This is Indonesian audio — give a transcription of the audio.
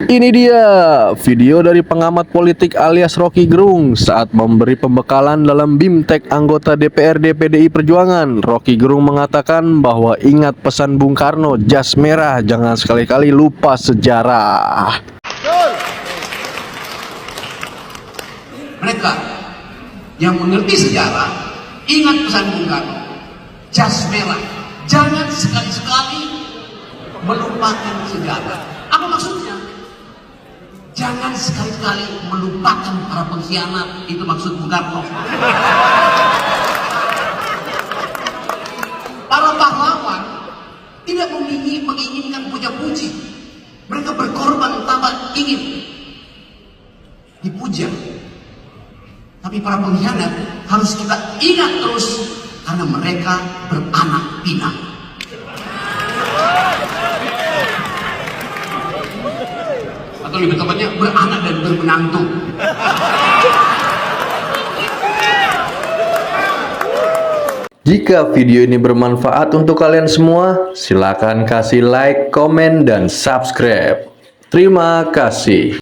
Ini dia video dari pengamat politik alias Rocky Gerung saat memberi pembekalan dalam BIMTEK anggota DPRD PDI Perjuangan. Rocky Gerung mengatakan bahwa ingat pesan Bung Karno, jas merah, jangan sekali-kali lupa sejarah. Mereka yang mengerti sejarah, ingat pesan Bung Karno, jas merah, jangan sekali-sekali melupakan sejarah. Apa maksudnya? Jangan sekali-kali melupakan para pengkhianat, itu maksud Bung Karno. Para pahlawan tidak menginginkan puja-puji. Mereka berkorban tanpa ingin dipuja. Tapi para pengkhianat harus kita ingat terus karena mereka beranak pinak. Atau lebih tepatnya beranak dan bermenantu. Jika video ini bermanfaat untuk kalian semua, silakan kasih like, komen, dan subscribe. Terima kasih.